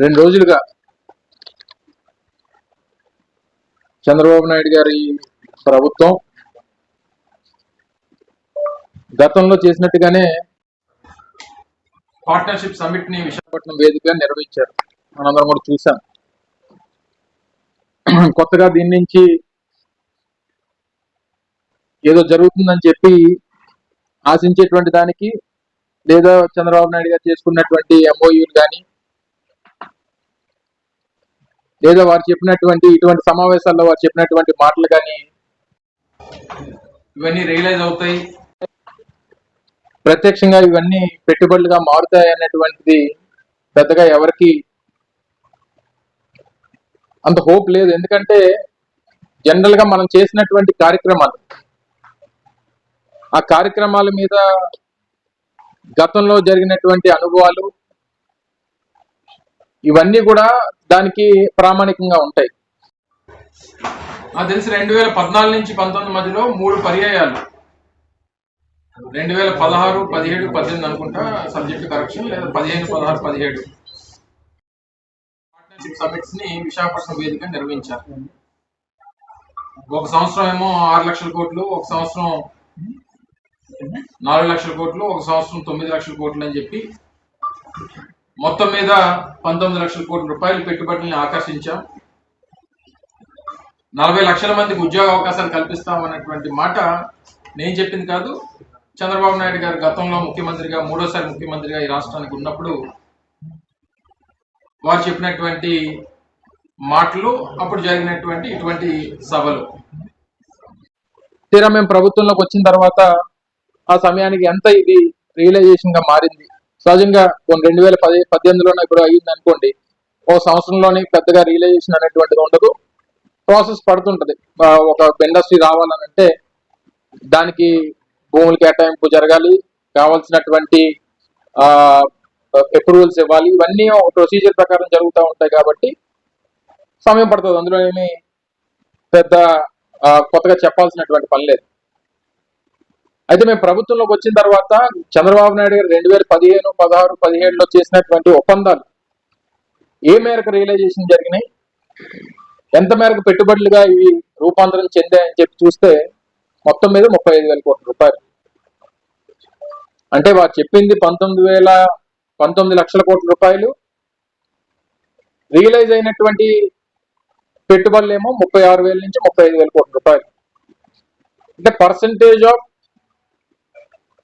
2 రోజులుగా చంద్రబాబు నాయుడు గారి ప్రభుత్వం గతంలో చేసినట్టుగానే పార్ట్నర్షిప్ సమిట్ ని విశాఖపట్నం వేదికగా నిర్వహించారు. మనందరం కూడా చూసాం. కొత్తగా దీని నుంచి ఏదో జరుగుతుందని చెప్పి ఆశించేటువంటి దానికి లేదా చంద్రబాబు నాయుడు గారు చేసుకున్నటువంటి ఎంఓయూలు కానీ లేదా వారు చెప్పినటువంటి ఇటువంటి సమావేశాల్లో వారు చెప్పినటువంటి మాటలు కానీ ఇవన్నీ రియలైజ్ అవుతాయి, ప్రత్యక్షంగా ఇవన్నీ పెట్టుబడులుగా మారుతాయి అన్నటువంటిది పెద్దగా ఎవరికి అంత హోప్ లేదు. ఎందుకంటే జనరల్ గా మనం చేసినటువంటి కార్యక్రమాలు, ఆ కార్యక్రమాల మీద గతంలో జరిగినటువంటి అనుభవాలు ఇవన్నీ కూడా దానికి ప్రామాణికంగా ఉంటాయి. నాకు తెలిసి 2014 నుంచి 19 మధ్యలో 3 పర్యాయాలు 2016, 17, 18 అనుకుంటా సబ్జెక్ట్ కరెక్షన్, లేదా 15, 16, 17 పార్ట్నర్షిప్ సమిట్స్ ని విశాఖపట్నం వేదిక నిర్వహించారు. ఒక సంవత్సరం ఏమో 6 లక్షల కోట్లు, ఒక సంవత్సరం 4 లక్షల కోట్లు, ఒక సంవత్సరం 9 లక్షల కోట్లు అని చెప్పి మొత్తం మీద 19 లక్షల కోట్ల రూపాయలు పెట్టుబడుల్ని ఆకర్షించాం. 40 లక్షల మందికి ఉద్యోగ అవకాశాలు కల్పిస్తామన్నటువంటి మాట నేను చెప్పింది కాదు. చంద్రబాబు నాయుడు గారు గతంలో ముఖ్యమంత్రిగా, 3వ ముఖ్యమంత్రిగా ఈ రాష్ట్రానికి ఉన్నప్పుడు వారు చెప్పినటువంటి మాటలు, అప్పుడు జరిగినటువంటి ఇటువంటి సభలు. తీరా మేము ప్రభుత్వంలోకి వచ్చిన తర్వాత ఆ సమయానికి ఎంత ఇది రియలైజేషన్ గా మారింది. సహజంగా 2018లోనే ఇప్పుడు అయ్యింది అనుకోండి, ఓ సంవత్సరంలోనే పెద్దగా రియలైజేషన్ అనేటువంటిది ఉండదు, ప్రాసెస్ పడుతుంటది. ఒక ఇండస్ట్రీ రావాలనంటే దానికి భూములు కేటాయింపు జరగాలి, కావాల్సినటువంటి అప్రూవల్స్ ఇవ్వాలి, ఇవన్నీ ఒక ప్రొసీజర్ ప్రకారం జరుగుతూ ఉంటాయి కాబట్టి సమయం పడుతుంది. అందులో ఏమి పెద్ద కొత్తగా చెప్పాల్సినటువంటి పని లేదు. అయితే మేము ప్రభుత్వంలోకి వచ్చిన తర్వాత చంద్రబాబు నాయుడు గారు 2015, 16, 17లో చేసినటువంటి ఒప్పందాలు ఏ మేరకు రియలైజేషన్ జరిగినాయి, ఎంత మేరకు పెట్టుబడులుగా ఇవి రూపాంతరం చెందాయని చెప్పి చూస్తే మొత్తం మీద 35,000 కోట్ల రూపాయలు. అంటే వారు చెప్పింది 19 లక్షల కోట్ల రూపాయలు, రియలైజ్ అయినటువంటి పెట్టుబడులు ఏమో 36,000 నుంచి 35,000 కోట్ల రూపాయలు. అంటే percentage of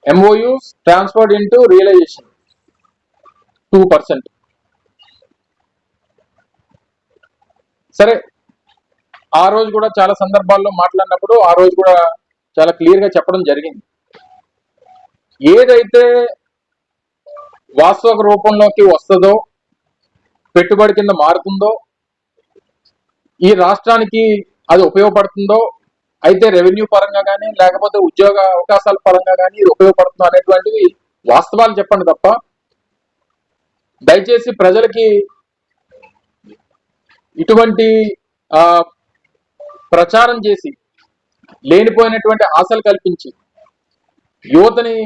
MOUs transferred into realization 2%. సరే, ఆ రోజు కూడా చాలా సందర్భాల్లో మాట్లాడినప్పుడు ఆ రోజు కూడా చాలా క్లియర్ గా చెప్పడం జరిగింది. ఏదైతే వాస్తవ రూపంలోకి వస్తుందో, పెట్టుబడి కింద మారుతుందో, ఈ రాష్ట్రానికి అది ఉపయోగపడుతుందో, అయితే రెవెన్యూ పరంగా కానీ లేకపోతే ఉద్యోగ అవకాశాల పరంగా కానీ ఇది ఉపయోగపడుతుందో అనేటువంటివి వాస్తవాలు చెప్పండి తప్ప దయచేసి ప్రజలకి ఇటువంటి ప్రచారం చేసి లేనిపోయినటువంటి ఆశలు కల్పించి యువతని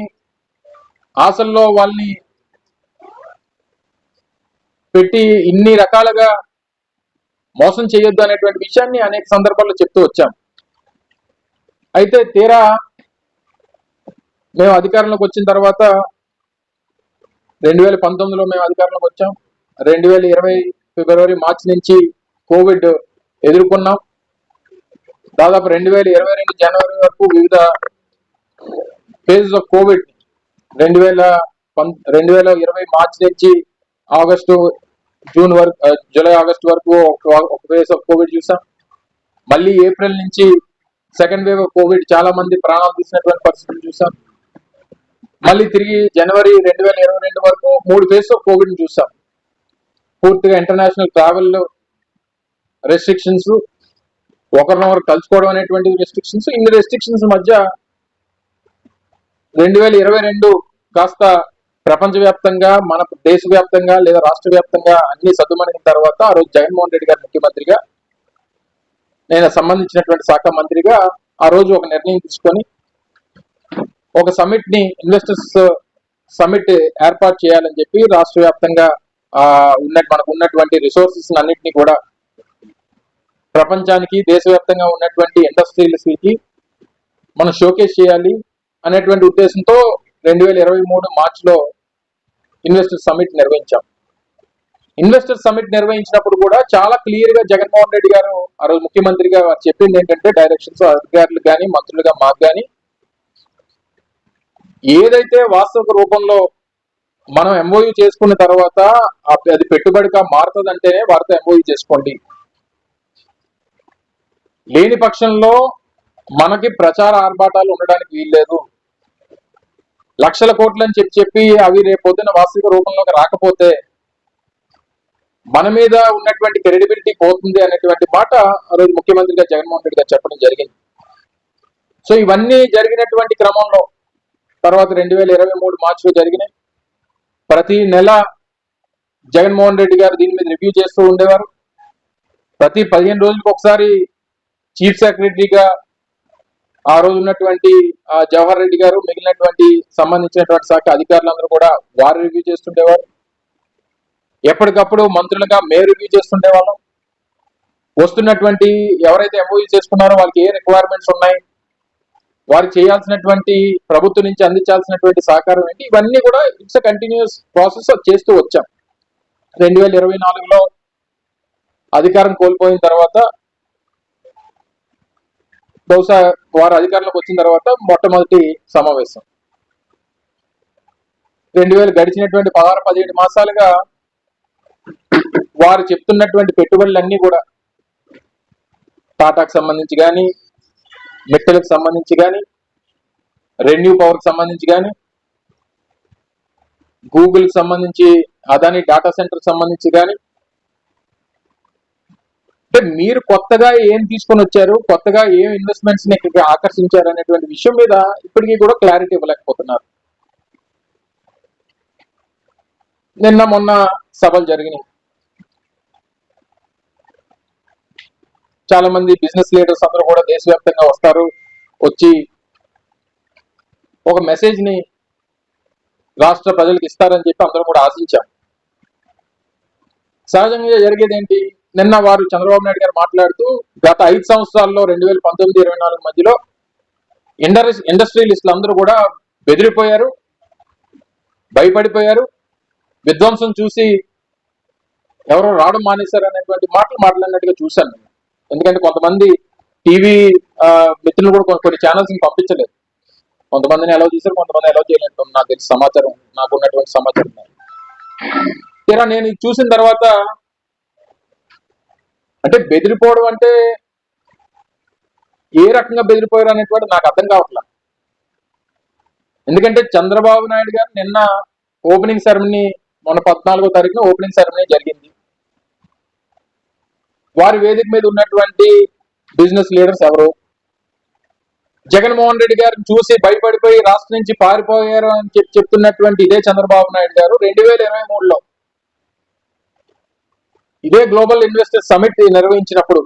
ఆశల్లో వాళ్ళని పెట్టి ఇన్ని రకాలుగా మోసం చేయొద్దు అనేటువంటి విషయాన్ని అనేక సందర్భాల్లో చెప్తూ వచ్చాం. అయితే తీరా మేము అధికారంలోకి వచ్చిన తర్వాత 2019లో మేము అధికారంలోకి వచ్చాం. 2020 ఫిబ్రవరి, మార్చి నుంచి కోవిడ్ ఎదుర్కొన్నాం. దాదాపు 2022 జనవరి వరకు వివిధ ఫేజెస్ ఆఫ్ కోవిడ్, 2020 మార్చి నుంచి ఆగస్టు, జూన్ వరకు, జూలై, ఆగస్టు వరకు ఒక ఫేజ్ ఆఫ్ కోవిడ్ చూసాం. మళ్ళీ ఏప్రిల్ నుంచి సెకండ్ వేవ్ ఆఫ్ కోవిడ్, చాలా మంది ప్రాణాలు తీసినటువంటి పరిస్థితులు చూసాం. మళ్ళీ తిరిగి జనవరి 2022 వరకు 3 ఫేజ్ ఆఫ్ కోవిడ్ చూసాం. పూర్తిగా ఇంటర్నేషనల్ ట్రావెల్ రెస్ట్రిక్షన్స్, ఒకరినొకరు కలుసుకోవడం అనేటువంటి రెస్ట్రిక్షన్స్, ఇన్ని రెస్ట్రిక్షన్స్ మధ్య 2022 కాస్త ప్రపంచవ్యాప్తంగా, మన దేశవ్యాప్తంగా లేదా రాష్ట్ర వ్యాప్తంగా అన్ని సద్దుమణిన తర్వాత ఆ రోజు జగన్మోహన్ రెడ్డి గారు ముఖ్యమంత్రిగా, నేను సంబంధించినటువంటి శాఖ మంత్రిగా ఆ రోజు ఒక నిర్ణయం తీసుకొని ఒక సమిట్ ని, ఇన్వెస్టర్స్ సమిట్ ఏర్పాటు చేయాలని చెప్పి రాష్ట్ర వ్యాప్తంగా మనకు ఉన్నటువంటి రిసోర్సెస్ అన్నింటినీ కూడా ప్రపంచానికి దేశవ్యాప్తంగా ఉన్నటువంటి ఇండస్ట్రియలిస్ట్కి మనం షోకేస్ చేయాలి అనేటువంటి ఉద్దేశంతో 2023 మార్చిలో ఇన్వెస్టర్ సమిట్ నిర్వహించాం. ఇన్వెస్టర్ సమిట్ నిర్వహించినప్పుడు కూడా చాలా క్లియర్ గా జగన్మోహన్ రెడ్డి గారు ఆ రోజు ముఖ్యమంత్రిగా చెప్పింది ఏంటంటే, డైరెక్షన్స్ అధికారులకు కానీ మంత్రులుగా మాకు కానీ ఏదైతే వాస్తవ రూపంలో మనం ఎంఓయూ చేసుకున్న తర్వాత అది పెట్టుబడిగా మారుతుందంటేనే వారితో ఎంఓయూ చేసుకోండి, లేని పక్షంలో మనకి ప్రచార ఆర్భాటాలు ఉండడానికి వీల్లేదు, లక్షల కోట్లు అని చెప్పి అవి రేపొద్దున వాస్తవిక రూపంలోకి రాకపోతే మన మీద ఉన్నటువంటి క్రెడిబిలిటీ పోతుంది అనేటువంటి మాట ఆ రోజు ముఖ్యమంత్రిగా జగన్మోహన్ రెడ్డి గారు చెప్పడం జరిగింది. సో ఇవన్నీ జరిగినటువంటి క్రమంలో తర్వాత 2023 మార్చిలో జరిగినాయి. ప్రతి నెల జగన్మోహన్ రెడ్డి గారు దీని మీద రివ్యూ చేస్తూ ఉండేవారు. ప్రతి 15 రోజులకు ఒకసారి చీఫ్ సెక్రటరీగా ఆ రోజు ఉన్నటువంటి జవహర్ రెడ్డి గారు మిగిలినటువంటి సంబంధించినటువంటి శాఖ అధికారులందరూ కూడా వారు రివ్యూ చేస్తుండేవారు. ఎప్పటికప్పుడు మంత్రులుగా మేము రివ్యూ చేస్తుండేవాళ్ళం. వస్తున్నటువంటి ఎవరైతే ఎంఓయూ చేసుకున్నారో వాళ్ళకి ఏ రిక్వైర్మెంట్స్ ఉన్నాయి, వారు చేయాల్సినటువంటి ప్రభుత్వం నుంచి అందించాల్సినటువంటి సహకారం ఏంటి, ఇవన్నీ కూడా ఇట్స్ కంటిన్యూస్ ప్రాసెస్ చేస్తూ వచ్చాం. 2024లో అధికారం కోల్పోయిన తర్వాత బహుశా వారు అధికారంలోకి వచ్చిన తర్వాత మొట్టమొదటి సమావేశం 2000 గడిచినటువంటి 16-17 మాసాలుగా వారు చెప్తున్నటువంటి పెట్టుబడులన్నీ కూడా టాటాకు సంబంధించి కానీ, మిట్టలకు సంబంధించి కానీ, రెన్యూ పవర్కి సంబంధించి కానీ, గూగుల్కి సంబంధించి అదాని డాటా సెంటర్ సంబంధించి కానీ, అంటే మీరు కొత్తగా ఏం తీసుకొని వచ్చారు, కొత్తగా ఏం ఇన్వెస్ట్మెంట్స్ ని ఇక్కడికి ఆకర్షించారు అనేటువంటి విషయం మీద ఇప్పటికీ కూడా క్లారిటీ ఇవ్వలేకపోతున్నారు. నిన్న మొన్న సభలు జరిగినాయి. చాలా మంది బిజినెస్ లీడర్స్ అందరూ కూడా దేశవ్యాప్తంగా వస్తారు, వచ్చి ఒక మెసేజ్ ని రాష్ట్ర ప్రజలకు ఇస్తారని చెప్పి అందరూ కూడా ఆశించాం. సహజంగా జరిగేది ఏంటి, నిన్న వారు చంద్రబాబు నాయుడు గారు మాట్లాడుతూ గత 5 సంవత్సరాల్లో 2019-24 మధ్యలో ఇండస్ట్రియలిస్టులు అందరూ కూడా బెదిరిపోయారు, భయపడిపోయారు, విధ్వంసం చూసి ఎవరో రావడం మానేశారు అనేటువంటి మాటలు మాట్లాడినట్టుగా చూశాను. ఎందుకంటే కొంతమంది టీవీ మిత్రులు కూడా కొన్ని ఛానల్స్ పంపించలేదు. కొంతమందిని అలౌ చేశారు, కొంతమంది అలౌ చేయలేదు. నాకు తెలిసి సమాచారం, నాకు ఉన్నటువంటి సమాచారం. తీరా నేను ఇది చూసిన తర్వాత అంటే బెదిరిపోవడం అంటే ఏ రకంగా బెదిరిపోయారు అనేటువంటి నాకు అర్థం కావట్లేదు. ఎందుకంటే చంద్రబాబు నాయుడు గారు నిన్న ఓపెనింగ్ సెరమనీ, మొన్న 14వ తారీఖున ఓపెనింగ్ సెరమనీ జరిగింది. వారి వేదిక మీద ఉన్నటువంటి బిజినెస్ లీడర్స్ ఎవరు, జగన్మోహన్ రెడ్డి గారిని చూసి భయపడిపోయి రాష్ట్రం నుంచి పారిపోయారు అని చెప్తున్నటువంటి ఇదే చంద్రబాబు నాయుడు గారు 2023లో ఇదే గ్లోబల్ ఇన్వెస్టర్ సమిట్ నిర్వహించినప్పుడు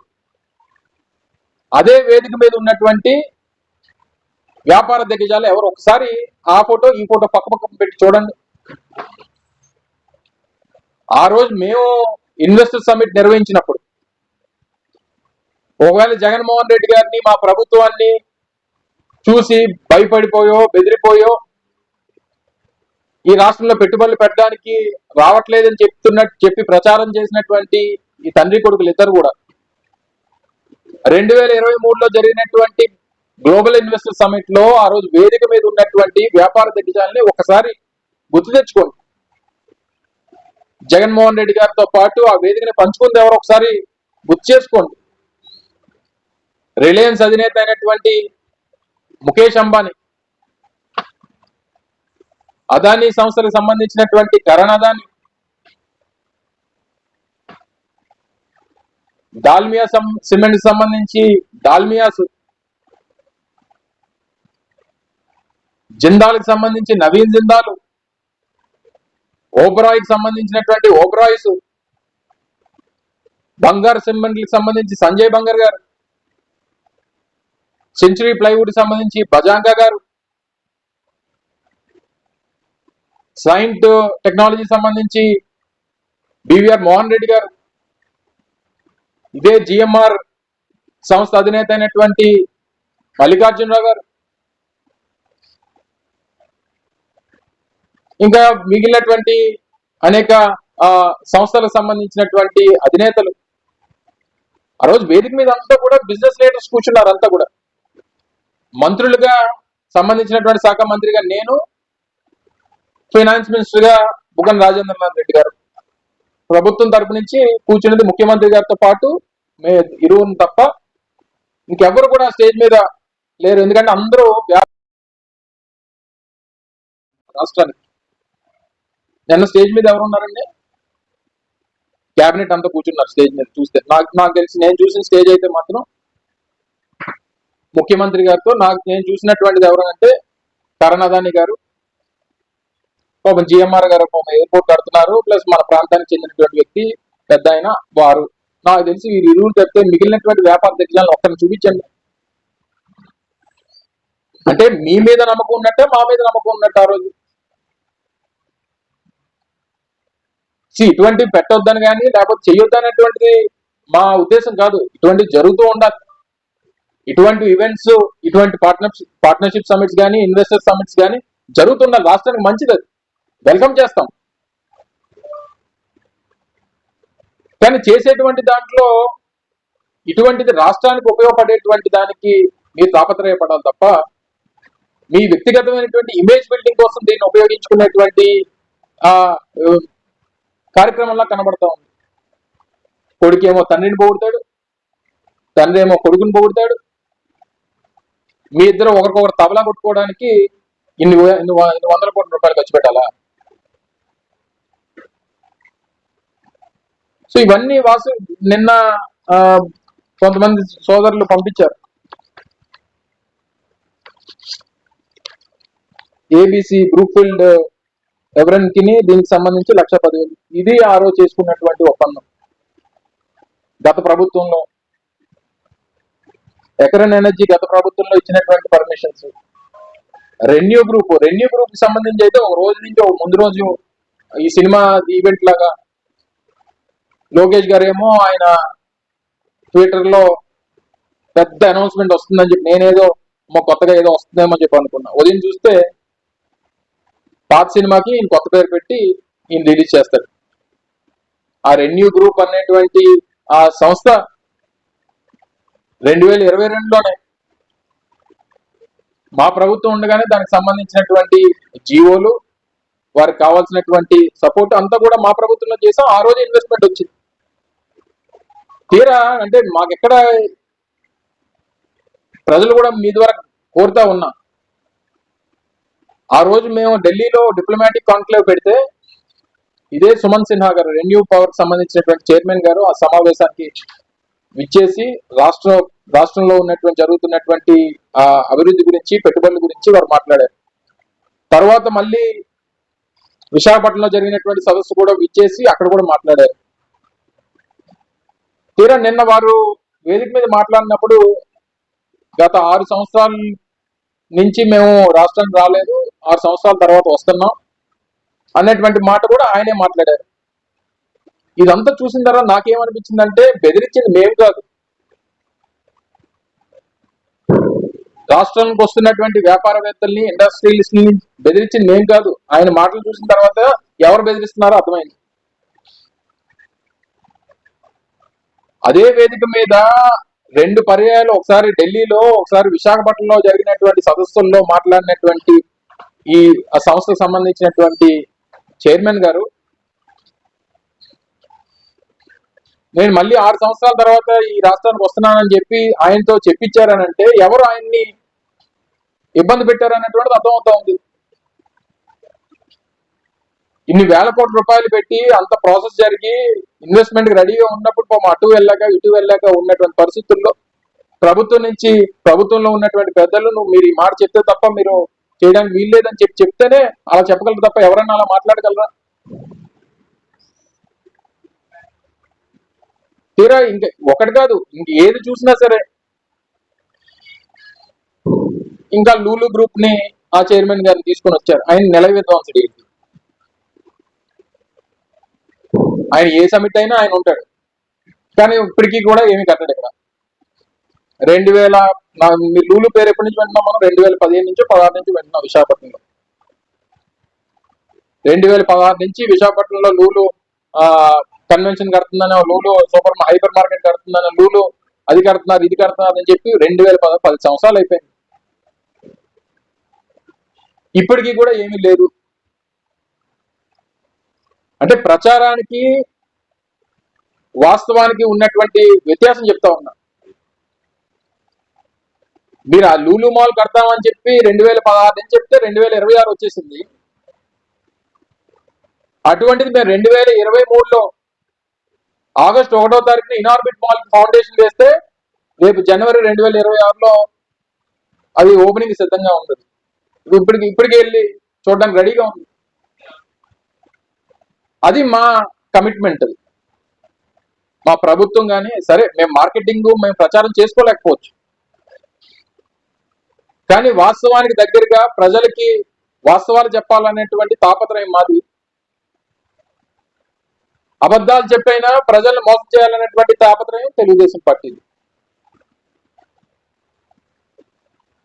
అదే వేదిక మీద ఉన్నటువంటి వ్యాపార దిగ్గజాలు ఎవరు, ఒకసారి ఆ ఫోటో ఈ ఫోటో పక్క పెట్టి చూడండి. ఆ రోజు మేము ఇన్వెస్టర్ సమిట్ నిర్వహించినప్పుడు ఒకవేళ జగన్మోహన్ రెడ్డి గారిని, మా ప్రభుత్వాన్ని చూసి భయపడిపోయో బెదిరిపోయో ఈ రాష్ట్రంలో పెట్టుబడులు పెట్టడానికి రావట్లేదని చెప్పి ప్రచారం చేసినటువంటి ఈ తండ్రి కొడుకులు ఇద్దరు కూడా 2023లో జరిగినటువంటి గ్లోబల్ ఇన్వెస్టర్ సమిట్ లో ఆ రోజు వేదిక మీద ఉన్నటువంటి వ్యాపార దిగ్గజాలని ఒకసారి గుర్తు తెచ్చుకోండి. జగన్మోహన్ రెడ్డి గారితో పాటు ఆ వేదికని పంచుకుంది ఎవరు ఒకసారి గుర్తు చేసుకోండి. రిలయన్స్ అధినేత అయినటువంటి ముఖేష్ అంబానీ, అదానీ సంస్థలకు సంబంధించినటువంటి కరణ్ అదానీ, డాల్మియా సిమెంట్ సంబంధించి డాల్మియాస్, జిందాల్కి సంబంధించి నవీన్ జిందాల్, ఓబ్రాయ్కి సంబంధించినటువంటి ఓబ్రాయ్స్, బంగారు సిమెంట్కి సంబంధించి సంజయ్ బంగార్ గారు, సెంచురీ ప్లైవుడ్ సంబంధించి బజాంగా గారు, సైంట్ టెక్నాలజీ సంబంధించి బివిఆర్ మోహన్ రెడ్డి గారు, ఇదే జిఎంఆర్ సంస్థ అధినేత అయినటువంటి మల్లికార్జునరావు గారు, ఇంకా మిగిలినటువంటి అనేక సంస్థలకు సంబంధించినటువంటి అధినేతలు ఆ రోజు వేదిక మీద అంతా కూడా బిజినెస్ లీడర్స్ కూర్చున్నారు. అంతా కూడా మంత్రులుగా సంబంధించినటువంటి శాఖ మంత్రిగా నేను, ఫైనాన్స్ మినిస్టర్ గా బుగ్గన రాజేంద్రనాథ్ రెడ్డి గారు, ప్రభుత్వం తరపు నుంచి కూర్చున్నది ముఖ్యమంత్రి గారితో పాటు ఇరువురు తప్ప ఇంకెవరు కూడా స్టేజ్ మీద లేరు. ఎందుకంటే అందరూ రాష్ట్రానికి నిన్న స్టేజ్ మీద ఎవరు ఉన్నారండి? క్యాబినెట్ అంతా కూర్చున్నారు స్టేజ్ మీద. చూస్తే నాకు తెలిసి నేను చూసిన స్టేజ్ అయితే మాత్రం ముఖ్యమంత్రి గారితో నేను చూసినటువంటిది ఎవరంటే కరుణాదాని గారు, పాపం జిఎంఆర్ గారు ఎయిర్పోర్ట్ కడుతున్నారు, ప్లస్ మన ప్రాంతానికి చెందినటువంటి వ్యక్తి పెద్ద ఆయన వారు. నాకు తెలిసి వీరు ఇరువురు చెప్తే మిగిలినటువంటి వ్యాపార దిగ్గజాలను ఒక్కరిని చూపించండి. అంటే మీ మీద నమ్మకం ఉన్నట్టే మా మీద నమ్మకం ఉన్నట్టు ఆ రోజు. ఇటువంటి పెట్టొద్దని కానీ లేకపోతే చెయ్యొద్దు అనేటువంటిది మా ఉద్దేశం కాదు. ఇటువంటి జరుగుతూ ఉండాలి. ఇటువంటి ఈవెంట్స్, ఇటువంటి పార్ట్నర్షిప్ సమిట్స్ కానీ, ఇన్వెస్టర్ సమిట్స్ కానీ జరుగుతుండాలి. రాష్ట్రానికి మంచిది, అది వెల్కమ్ చేస్తాం. కానీ చేసేటువంటి దాంట్లో ఇటువంటిది రాష్ట్రానికి ఉపయోగపడేటువంటి దానికి మీరు తాపత్రయపడాలి తప్ప మీ వ్యక్తిగతమైనటువంటి ఇమేజ్ బిల్డింగ్ కోసం దీన్ని ఉపయోగించుకునేటువంటి కార్యక్రమంలా కనబడతా ఉంది. కొడుకేమో తండ్రిని పొగుడతాడు, తండ్రి ఏమో కొడుకుని పొగుడతాడు. మీ ఇద్దరు ఒకరికొకరు తబలా కొట్టుకోవడానికి ఇన్ని వందల కోట్ల రూపాయలు ఖర్చు పెట్టాలా? సో ఇవన్నీ నిన్న కొంతమంది సోదరులు పంపించారు. ఏబిసి బ్రూక్ఫీల్డ్ ఎవరెన్కి దీనికి సంబంధించి 1,10,000 ఇది ఆ రోజు చేసుకున్నటువంటి ఒప్పందం. గత ప్రభుత్వంలో ఎకరన్ ఎనర్జీ గత ప్రభుత్వంలో ఇచ్చినటువంటి పర్మిషన్స్. రెన్యూ గ్రూప్ కి సంబంధించి అయితే ఒక రోజు నుంచి ముందు రోజు ఈ సినిమా ఈవెంట్ లాగా లోకేష్ గారు ఏమో ఆయన ట్విట్టర్ లో పెద్ద అనౌన్స్మెంట్ వస్తుందని చెప్పి నేనేదో కొత్తగా ఏదో వస్తుందేమో చెప్పి అనుకున్నా. ఉదయం చూస్తే పాత సినిమాకి ఈయన కొత్త పేరు పెట్టి ఈయన రిలీజ్ చేస్తాడు. ఆ రెన్యూ గ్రూప్ అనేటువంటి ఆ సంస్థ 2022లోనే మా ప్రభుత్వం ఉండగానే దానికి సంబంధించినటువంటి జీవోలు, వారికి కావాల్సినటువంటి సపోర్ట్ అంతా కూడా మా ప్రభుత్వంలో చేసాం. ఆ రోజు ఇన్వెస్ట్మెంట్ వచ్చింది. తీరా అంటే మాకెక్కడ ప్రజలు కూడా మీ ద్వారా కోరుతా ఉన్నా. ఆ రోజు మేము ఢిల్లీలో డిప్లొమాటిక్ కాన్క్లేవ్ పెడితే ఇదే సుమన్ సిన్హా గారు, రెన్యూ పవర్ సంబంధించినటువంటి చైర్మన్ గారు ఆ సమావేశానికి విచ్చేసి రాష్ట్రంలో ఉన్నటువంటి జరుగుతున్నటువంటి అభివృద్ధి గురించి, పెట్టుబడుల గురించి వారు మాట్లాడారు. తర్వాత మళ్ళీ విశాఖపట్నంలో జరిగినటువంటి సదస్సు కూడా విచ్చేసి అక్కడ కూడా మాట్లాడారు. తీరా నిన్న వారు వేదిక మీద మాట్లాడినప్పుడు గత 6 సంవత్సరాల నుంచి మేము రాష్ట్రానికి రాలేదు, 6 సంవత్సరాల తర్వాత వస్తున్నాం అనేటువంటి మాట కూడా ఆయనే మాట్లాడారు. ఇదంతా చూసిన తర్వాత నాకేమనిపించిందంటే బెదిరించింది మేము కాదు, రాష్ట్రానికి వస్తున్నటువంటి వ్యాపారవేత్తల్ని, ఇండస్ట్రియలిస్ట్ని బెదిరించింది మేము కాదు. ఆయన మాటలు చూసిన తర్వాత ఎవరు బెదిరిస్తున్నారో అర్థమైంది. అదే వేదిక మీద 2 పర్యాయాలు, ఒకసారి ఢిల్లీలో, ఒకసారి విశాఖపట్నంలో జరిగినటువంటి సదస్సుల్లో మాట్లాడినటువంటి ఈ సంస్థకు సంబంధించినటువంటి చైర్మన్ గారు నేను మళ్ళీ 6 సంవత్సరాల తర్వాత ఈ రాష్ట్రానికి వస్తున్నానని చెప్పి ఆయనతో చెప్పించారనంటే ఎవరు ఆయన్ని ఇబ్బంది పెట్టారనేటువంటిది అర్థమవుతా ఉంది. ఇన్ని వేల కోట్ల రూపాయలు పెట్టి అంత ప్రాసెస్ జరిగి ఇన్వెస్ట్మెంట్ రెడీగా ఉన్నప్పుడు పాపం అటు వెళ్ళాక ఇటు వెళ్ళాక ఉన్నటువంటి పరిస్థితుల్లో ప్రభుత్వంలో ఉన్నటువంటి పెద్దలు మీరు ఈ మాట చెప్తే తప్ప మీరు చేయడానికి వీల్లేదని చెప్తేనే అలా చెప్పగలరు తప్ప ఎవరన్నా అలా మాట్లాడగలరా? తీరా ఇంకా ఒకటి కాదు, ఇంక ఏది చూసినా సరే ఇంకా లూలు గ్రూప్ ని ఆ చైర్మన్ గారిని తీసుకొని వచ్చారు. ఆయన నెల విద్వాంసుడు. ఆయన ఏ సమిట్ అయినా ఆయన ఉంటాడు, కానీ ఇప్పటికీ కూడా ఏమీ కట్టడు ఇక్కడ. 2000 మీరు లూలు పేరు ఎప్పటి నుంచి వింటున్నాం మనం? 2015 నుంచి 16 నుంచి వింటున్నాం విశాఖపట్నంలో. 2016 నుంచి విశాఖపట్నంలో లూలు కన్వెన్షన్ కడుతుందని, లూలు హైపర్ మార్కెట్ కడుతుందని, లూలు అది కడుతున్నారు ఇది కడుతున్నారు అని చెప్పి 10 సంవత్సరాలు అయిపోయింది. ఇప్పటికీ కూడా ఏమీ లేదు. అంటే ప్రచారానికి వాస్తవానికి ఉన్నటువంటి వ్యత్యాసం చెప్తా ఉన్నా. మీరు ఆ లూలు మాల్ కడతామని చెప్పి 2016 నుంచి చెప్తే 2026 వచ్చేసింది. అటువంటిది మేము 2023లో ఆగస్టు 1వ తారీఖున ఇనార్బిట్ మాల్ ఫౌండేషన్ వేస్తే రేపు జనవరి 2026లో అది ఓపెనింగ్ సిద్ధంగా ఉంది. ఇప్పటికి వెళ్ళి చూడడానికి రెడీగా ఉంది. అది మా కమిట్మెంట్. అది మా ప్రభుత్వం. కానీ సరే మేము మార్కెటింగ్ మేము ప్రచారం చేసుకోలేకపోవచ్చు, కానీ వాస్తవానికి దగ్గరగా ప్రజలకి వాస్తవాలు చెప్పాలనేటువంటి తాపత్రయం మాది. అబద్ధాలు చెప్పైనా ప్రజలను మోసం చేయాలనేటువంటి తాపత్రయం తెలుగుదేశం పార్టీది.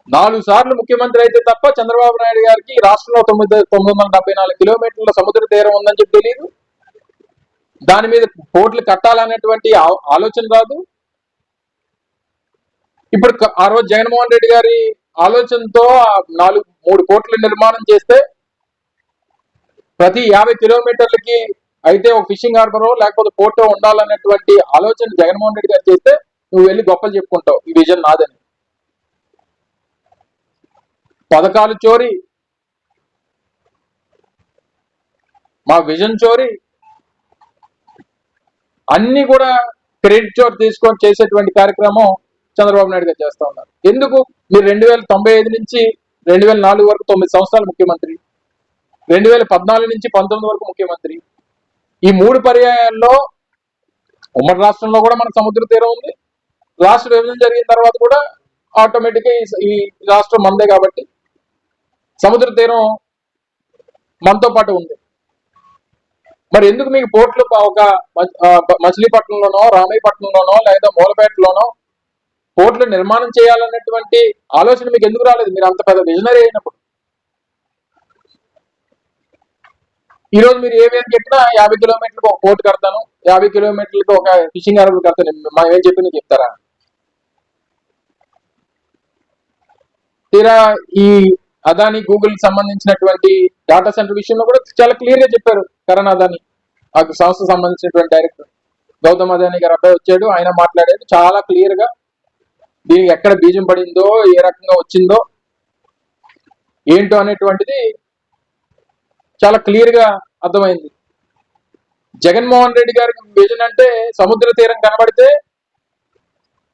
4 సార్లు ముఖ్యమంత్రి అయితే తప్ప చంద్రబాబు నాయుడు గారికి రాష్ట్రంలో 974 కిలోమీటర్ల సముద్ర తీరం ఉందని చెప్పి తెలియదు. దాని మీద పోర్ట్లు కట్టాలనేటువంటి ఆలోచన రాదు. ఇప్పుడు ఆ రోజు జగన్మోహన్ రెడ్డి గారి ఆలోచనతో 3 పోర్ట్ల నిర్మాణం చేస్తే ప్రతి 50 కిలోమీటర్లకి అయితే ఒక ఫిషింగ్ హార్బరో లేకపోతే పోర్టో ఉండాలనేటువంటి ఆలోచన జగన్మోహన్ రెడ్డి గారు చేస్తే నువ్వు వెళ్ళి గొప్పలు చెప్పుకుంటావు ఈ విజన్ నాదని. పథకాలు చోరీ, మా విజన్ చోరీ, అన్ని కూడా క్రెడిట్ చోటు తీసుకొని చేసేటువంటి కార్యక్రమం చంద్రబాబు నాయుడు గారు చేస్తా ఉన్నారు. ఎందుకు? మీరు 2095 నుంచి 2004 వరకు 9 సంవత్సరాలు ముఖ్యమంత్రి, 2014 నుంచి 19 వరకు ముఖ్యమంత్రి. ఈ 3 పర్యాయాల్లో ఉమ్మడి రాష్ట్రంలో కూడా మనకు సముద్ర తీరం ఉంది. రాష్ట్ర విభజన జరిగిన తర్వాత కూడా ఆటోమేటిక్గా ఈ రాష్ట్రం మందే కాబట్టి సముద్ర తీరం మనతో పాటు ఉంది. మరి ఎందుకు మీకు పోర్ట్లు ఒక మచిలీపట్నంలోనో రామయ్యపట్నంలోనో లేదా మూలపేటలోనో పోర్ట్లు నిర్మాణం చేయాలన్నటువంటి ఆలోచన మీకు ఎందుకు రాలేదు? మీరు అంత పెద్ద విజనరీ అయినప్పుడు. ఈరోజు మీరు ఏమేమి చెప్పినా 50 కిలోమీటర్లకు ఒక పోర్టు కడతాను, 50 కిలోమీటర్లకు ఒక ఫిషింగ్ హార్బర్ కడతాను, మనం ఏం చెప్పి నీకు చెప్తారా? తీరా ఈ అదాని గూగుల్ సంబంధించినటువంటి డాటా సెంటర్ విషయంలో కూడా చాలా క్లియర్ గా చెప్పారు. కరణ్ అదాని ఆ సంస్థ సంబంధించినటువంటి డైరెక్టర్ గౌతమ్ అదాని గారు అబ్బాయి వచ్చాడు, ఆయన మాట్లాడాడు చాలా క్లియర్ గా. దీనికి ఎక్కడ బీజం పడిందో, ఏ రకంగా వచ్చిందో ఏంటో అనేటువంటిది చాలా క్లియర్ గా అర్థమైంది. జగన్మోహన్ రెడ్డి గారికి విజన్ అంటే సముద్ర తీరం కనబడితే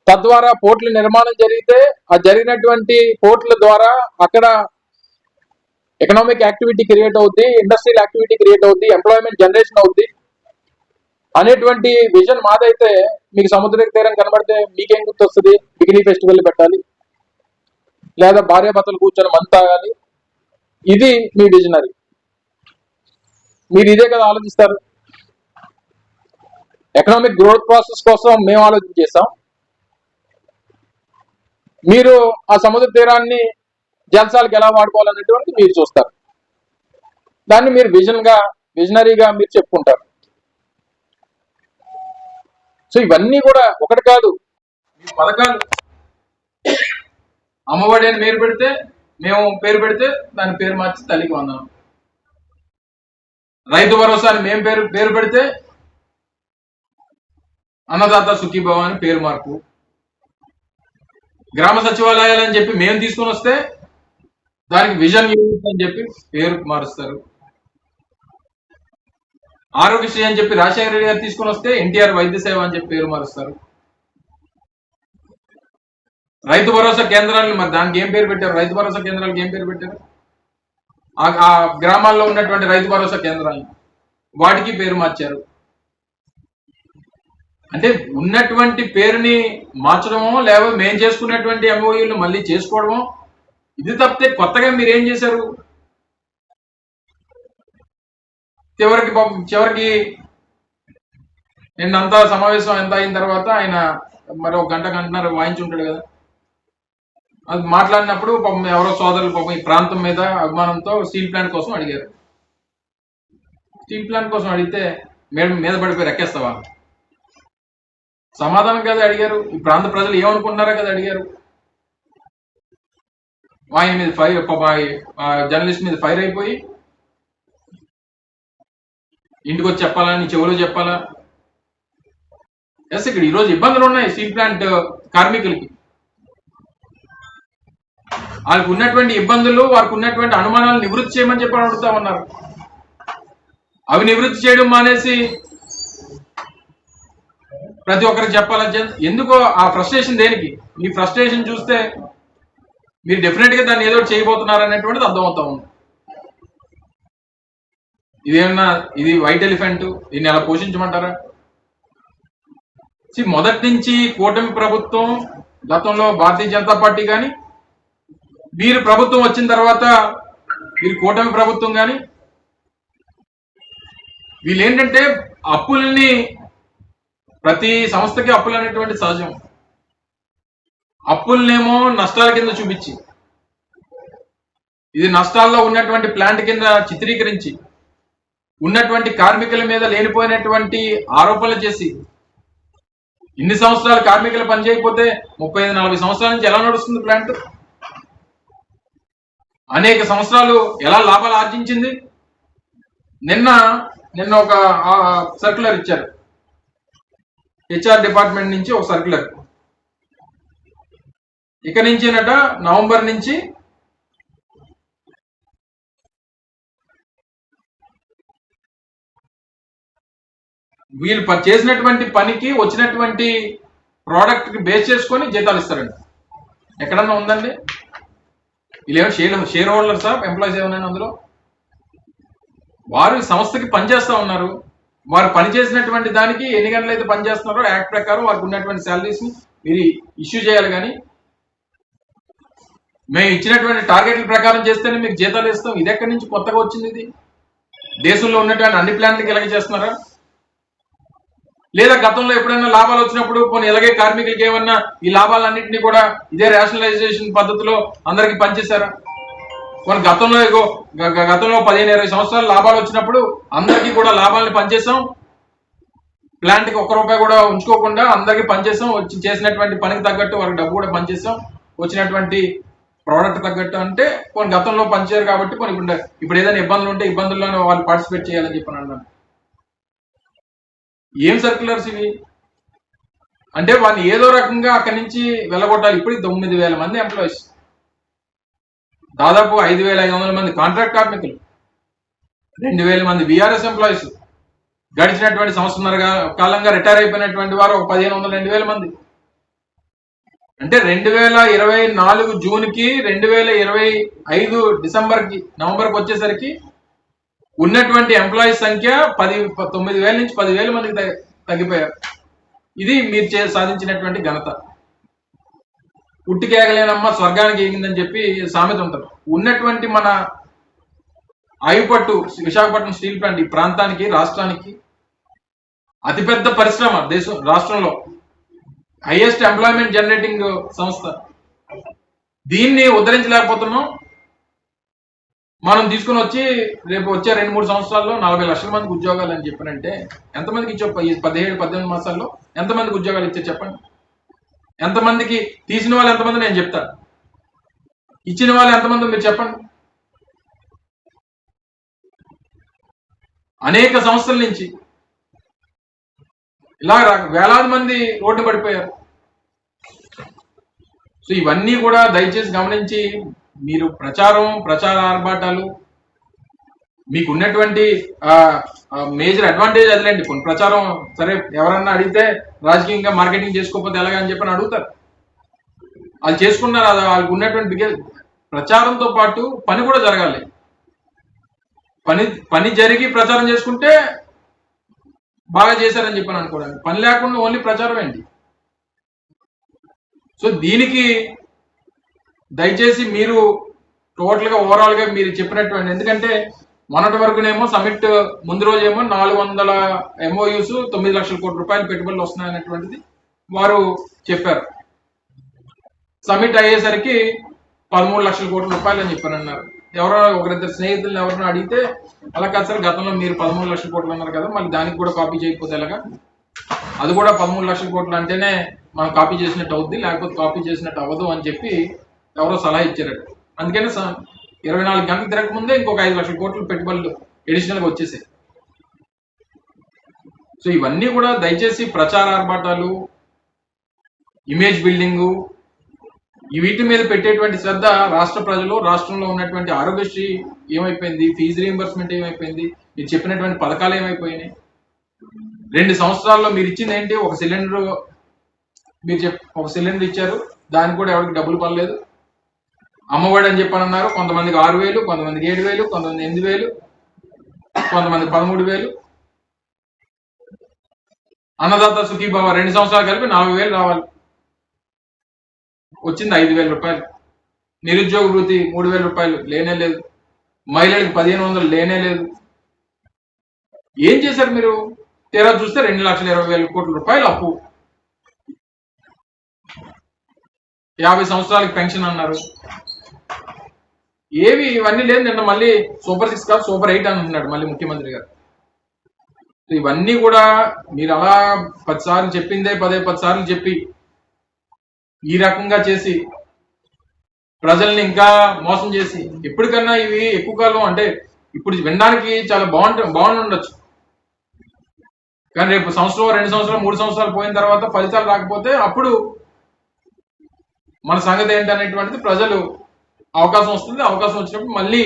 తద్వారా పోర్టుల నిర్మాణం జరిగితే ఆ జరిగినటువంటి పోర్టుల ద్వారా అక్కడ ఎకనామిక్ యాక్టివిటీ క్రియేట్ అవుద్ది, ఇండస్ట్రియల్ యాక్టివిటీ క్రియేట్ అవుద్ది, ఎంప్లాయ్మెంట్ జనరేషన్ అవుద్ది అనేటువంటి విజన్ మాదైతే మీకు సముద్ర తీరం కనబడితే మీకేం గుర్తొస్తుంది? బికినీ ఫెస్టివల్ పెట్టాలి లేదా భార్యాభర్తలు కూర్చొని మందు తాగాలి. ఇది మీ విజనరీ. మీరు ఇదే కదా ఆలోచిస్తారు. ఎకనామిక్ గ్రోత్ ప్రాసెస్ కోసం మేము ఆలోచన చేస్తాం, మీరు ఆ సముద్ర తీరాన్ని జలసాలకు ఎలా వాడుకోవాలనేటువంటి మీరు చూస్తారు. దాన్ని మీరు విజనరీగా మీరు చెప్పుకుంటారు. సో ఇవన్నీ కూడా ఒకటి కాదు. మీ పథకాలు అమ్మఒడి అని పేరు పెడితే పేరు పెడితే దాని పేరు మార్చి తల్లికి వందనం. రైతు భరోసా అని మేము పేరు పెడితే అన్నదాత సుఖీభవ అని పేరు మార్పు. గ్రామ సచివాలయాలు అని చెప్పి మేము తీసుకొని వస్తే దానికి విజన్ యూనిట్ అని చెప్పి పేరు మారుస్తారు. ఆరోగ్యశ్రీ అని చెప్పి రాజశేఖర రెడ్డి గారు తీసుకొని వస్తే ఎన్టీఆర్ వైద్య సేవ అని చెప్పి పేరు మారుస్తారు. రైతు భరోసా కేంద్రాలను మరి దానికి ఏం పేరు పెట్టారు? రైతు భరోసా కేంద్రాలకు ఏం పేరు పెట్టారు? ఆ గ్రామాల్లో ఉన్నటువంటి రైతు భరోసా కేంద్రాలు వాటికి పేరు మార్చారు. అంటే ఉన్నటువంటి పేరుని మార్చడమో లేకపోతే మేము చేసుకున్నటువంటి ఎంఓయూలు మళ్ళీ చేసుకోవడమో, ఇది తప్పితే కొత్తగా మీరు ఏం చేశారు? చివరికి నిన్నంతా సమావేశం ఎంత అయిన తర్వాత ఆయన మరో గంటన్నర వాయించి ఉంటాడు కదా, అది మాట్లాడినప్పుడు పాపం ఎవరో సోదరులు పాపం ఈ ప్రాంతం మీద అభిమానంతో స్టీల్ ప్లాంట్ కోసం అడిగారు. స్టీల్ ప్లాంట్ కోసం అడిగితే మేడం మీద పడిపోయి ఎక్కేస్తావా? సమాధానం కదా అడిగారు. ఈ ప్రాంత ప్రజలు ఏమనుకుంటున్నారా కదా అడిగారు. ఆయన మీద ఫైర్, జర్నలిస్ట్ మీద ఫైర్ అయిపోయి ఇంటికి వచ్చి చెప్పాలా, నీ చెవులో చెప్పాలా? ఎస్, ఇక్కడ ఈరోజు ఇబ్బందులు ఉన్నాయి స్టీల్ ప్లాంట్ కార్మికులకి. వాళ్ళకి ఉన్నటువంటి ఇబ్బందులు, వారికి ఉన్నటువంటి అనుమానాలు నివృత్తి చేయమని చెప్పి అడుగుతా ఉన్నారు. అవి నివృత్తి చేయడం మానేసి ప్రతి ఒక్కరికి చెప్పాలని ఎందుకో ఆ ఫ్రస్ట్రేషన్ దేనికి? మీ ఫ్రస్ట్రేషన్ చూస్తే మీరు డెఫినెట్ గా దాన్ని ఏదో చేయబోతున్నారు అనేటువంటిది అర్థమవుతా ఉంది. ఇదేమన్నా ఇది వైట్ ఎలిఫెంట్, దీన్ని ఎలా పోషించమంటారా? మొదటి నుంచి కూటమి ప్రభుత్వం, గతంలో భారతీయ జనతా పార్టీ కానీ, వీరు ప్రభుత్వం వచ్చిన తర్వాత వీరు కూటమి ప్రభుత్వం కానీ, వీళ్ళు ఏంటంటే అప్పుల్ని, ప్రతి సంస్థకి అప్పులు అనేటువంటి సహజం, అప్పులనేమో నష్టాల కింద చూపించి, ఇది నష్టాల్లో ఉన్నటువంటి ప్లాంట్ కింద చిత్రీకరించి, ఉన్నటువంటి కార్మికుల మీద లేనిపోయినటువంటి ఆరోపణలు చేసి, ఇన్ని సంవత్సరాలు కార్మికులు పనిచేయకపోతే 35-40 సంవత్సరాల నుంచి ఎలా నడుస్తుంది ప్లాంట్? అనేక సంవత్సరాలు ఎలా లాభాలు ఆర్జించింది? నిన్న ఒక సర్క్యులర్ ఇచ్చారు హెచ్ఆర్ డిపార్ట్మెంట్ నుంచి, ఒక సర్క్యులర్. ఇక నుంచినట నవంబర్ నుంచి వీళ్ళు చేసినటువంటి పనికి వచ్చినటువంటి ప్రోడక్ట్ కి బేస్ చేసుకొని జీతాలు ఇస్తారండి. ఎక్కడన్నా ఉందండి? వీళ్ళేమో షేర్ హోల్డర్సా, ఎంప్లాయీస్ ఏమైనా అందులో? వారు సంస్థకి పనిచేస్తా ఉన్నారు. వారు పనిచేసినటువంటి దానికి ఎన్ని గంటలు అయితే పనిచేస్తున్నారో యాక్ట్ ప్రకారం వారికి ఉన్నటువంటి శాలరీస్ ని మీరు ఇష్యూ చేయాలి. కానీ మేము ఇచ్చినటువంటి టార్గెట్ల ప్రకారం చేస్తేనే మీకు జీతాలు ఇస్తాం, ఇది ఎక్కడి నుంచి కొత్తగా వచ్చింది? ఇది దేశంలో ఉన్నటువంటి అన్ని ప్లాంట్లకి ఇలాగే చేస్తున్నారా? లేదా గతంలో ఎప్పుడైనా లాభాలు వచ్చినప్పుడు కొన్ని ఇలాగే కార్మికులకి ఏమన్నా ఈ లాభాలన్నింటినీ కూడా ఇదే రేషనలైజేషన్ పద్ధతిలో అందరికి పనిచేశారా? కొన్ని గతంలో 15-20 సంవత్సరాలు లాభాలు వచ్చినప్పుడు అందరికీ కూడా లాభాలను పనిచేసాం, ప్లాంట్కి ₹1 కూడా ఉంచుకోకుండా అందరికీ పనిచేసాం, వచ్చి చేసినటువంటి పనికి తగ్గట్టు వారికి డబ్బు కూడా పనిచేసాం, వచ్చినటువంటి ప్రోడక్ట్ తగ్గట్టు. అంటే కొన్ని గతంలో పనిచేయరు కాబట్టి కొన్ని ఇప్పుడు ఏదైనా ఇబ్బందులు ఉంటే ఇబ్బందుల్లోనే వాళ్ళు పార్టిసిపేట్ చేయాలని చెప్పి అన్నాను. ఏం సర్క్యులర్స్ ఇవి? అంటే వాళ్ళని ఏదో రకంగా అక్కడి నుంచి వెళ్ళగొట్టాలి. ఇప్పుడు 9,000 మంది ఎంప్లాయీస్, దాదాపు 5,500 మంది కాంట్రాక్ట్ కార్మికులు, 2,000 మంది విఆర్ఎస్ ఎంప్లాయీస్, గడిచినటువంటి సంవత్సరాల కాలంగా రిటైర్ అయిపోయినటువంటి వారు ఒక 1,500-2,000 మంది. అంటే 2024 జూన్కి 2025 డిసెంబర్కి, నవంబర్కి వచ్చేసరికి ఉన్నటువంటి ఎంప్లాయీస్ సంఖ్య 9,000 నుంచి 10,000 మందికి తగ్గిపోయారు. ఇది మీరు సాధించినటువంటి ఘనత. పుట్టికేగలేనమ్మ స్వర్గానికి ఎగిందని చెప్పి సామెత ఉంటుంది. ఉన్నటువంటి మన ఆయుపట్టు విశాఖపట్నం స్టీల్ ప్లాంట్ ఈ ప్రాంతానికి, రాష్ట్రానికి అతిపెద్ద పరిశ్రమ, రాష్ట్రంలో హైయెస్ట్ ఎంప్లాయ్మెంట్ జనరేటింగ్ సంస్థ. దీన్ని ఉద్ధరించలేకపోతున్నాం. మనం తీసుకుని వచ్చి రేపు వచ్చే 2-3 సంవత్సరాల్లో 40 లక్షల మందికి ఉద్యోగాలు అని చెప్పానంటే ఎంతమందికి ఇచ్చే 17-18 మాసాల్లో ఎంతమందికి ఉద్యోగాలు ఇచ్చే చెప్పండి? ఎంతమందికి తీసిన వాళ్ళు ఎంతమంది నేను చెప్తాను, ఇచ్చిన వాళ్ళు ఎంతమంది మీరు చెప్పండి. అనేక సంవత్సరాల నుంచి ఇలా వేలాది మంది రోడ్డు పడిపోయారు. సో ఇవన్నీ కూడా దయచేసి గమనించి మీరు ప్రచార ఆర్భాటాలు, మీకు ఉన్నటువంటి మేజర్ అడ్వాంటేజ్ అదిలేండి. కొన్ని ప్రచారం సరే, ఎవరన్నా అడిగితే రాజకీయంగా మార్కెటింగ్ చేసుకోకపోతే ఎలాగా అని చెప్పని అడుగుతారు, అది చేసుకున్నారు. అది వాళ్ళకి ఉన్నటువంటి ప్రచారంతో పాటు పని కూడా జరగాలి. పని జరిగి ప్రచారం చేసుకుంటే బాగా చేశారని చెప్పని అనుకోవడానికి, పని లేకుండా ఓన్లీ ప్రచారం ఏంటి? సో దీనికి దయచేసి మీరు టోటల్గా ఓవరాల్గా మీరు చెప్పినటువంటి, ఎందుకంటే మొన్నటి వరకునేమో సమిట్ ముందు రోజేమో 400 MOUs 9 లక్షల కోట్ల రూపాయలు పెట్టుబడులు వస్తున్నాయనేటువంటిది వారు చెప్పారు. సమిట్ అయ్యేసరికి 13 లక్షల కోట్ల రూపాయలు అని చెప్పారన్నారు. ఎవరో ఒకరిద్దరు స్నేహితులను ఎవరినో అడిగితే అలా కాదు సార్, గతంలో మీరు 13 లక్షల కోట్లు అన్నారు కదా, మళ్ళీ దానికి కూడా కాపీ చేయకపోతే ఎలాగా, అది కూడా 13 లక్షల కోట్లు అంటేనే మనం కాపీ చేసినట్టు అవుద్ది, లేకపోతే కాపీ చేసినట్టు అవ్వదు అని చెప్పి ఎవరో సలహా ఇచ్చారట. అందుకని 24 గంటలు తిరగకముందే ఇంకొక 5 లక్షల కోట్లు పెట్టుబడులు అడిషనల్గా వచ్చేసాయి. సో ఇవన్నీ కూడా దయచేసి ప్రచార ఆర్భాటాలు, ఇమేజ్ బిల్డింగు, వీటి మీద పెట్టేటువంటి శ్రద్ధ రాష్ట్ర ప్రజలు, రాష్ట్రంలో ఉన్నటువంటి ఆరోగ్యశ్రీ ఏమైపోయింది, ఫీజు రీయింబర్స్మెంట్ ఏమైపోయింది, మీరు చెప్పినటువంటి పథకాలు ఏమైపోయినాయి, 2 సంవత్సరాల్లో మీరు ఇచ్చింది ఏంటి, ఒక సిలిండర్ ఒక సిలిండర్ ఇచ్చారు, దానికి కూడా ఎవరికి డబ్బులు పడలేదు. అమ్మఒడి అని చెప్పనన్నారు, కొంతమందికి 6,000, కొంతమందికి 7,000, కొంతమంది 8,000, కొంతమంది 13,000. అన్నదాత సుఖీభావ 2 సంవత్సరాలు కలిపి 4,000 రావాలి, వచ్చింది 5,000 రూపాయలు. నిరుద్యోగ వృత్తి 3,000 రూపాయలు లేనే లేదు. మహిళలకు 1,500 లేనే లేదు. ఏం చేశారు మీరు? తీరా చూస్తే 2,20,000 కోట్ల రూపాయలు అప్పు. 50 సంవత్సరాలకి పెన్షన్ అన్నారు, ఏవి ఇవన్నీ లేదు. నిన్న మళ్ళీ సూపర్ 6 కాదు సూపర్ 8 అని అన్నాడు మళ్ళీ ముఖ్యమంత్రి గారు. ఇవన్నీ కూడా మీరు అలా 10 సార్లు చెప్పిందే 10 సార్లు చెప్పి ఈ రకంగా చేసి ప్రజల్ని ఇంకా మోసం చేసి, ఎప్పటికన్నా ఇవి ఎక్కువ కాలం అంటే ఇప్పుడు వినడానికి చాలా బాగుండొచ్చు, కానీ రేపు సంవత్సరం 2 సంవత్సరాలు 3 సంవత్సరాలు పోయిన తర్వాత ఫలితాలు రాకపోతే అప్పుడు మన సంగతి ఏంటనేటువంటిది ప్రజలు అవకాశం వస్తుంది. అవకాశం వచ్చినప్పుడు మళ్ళీ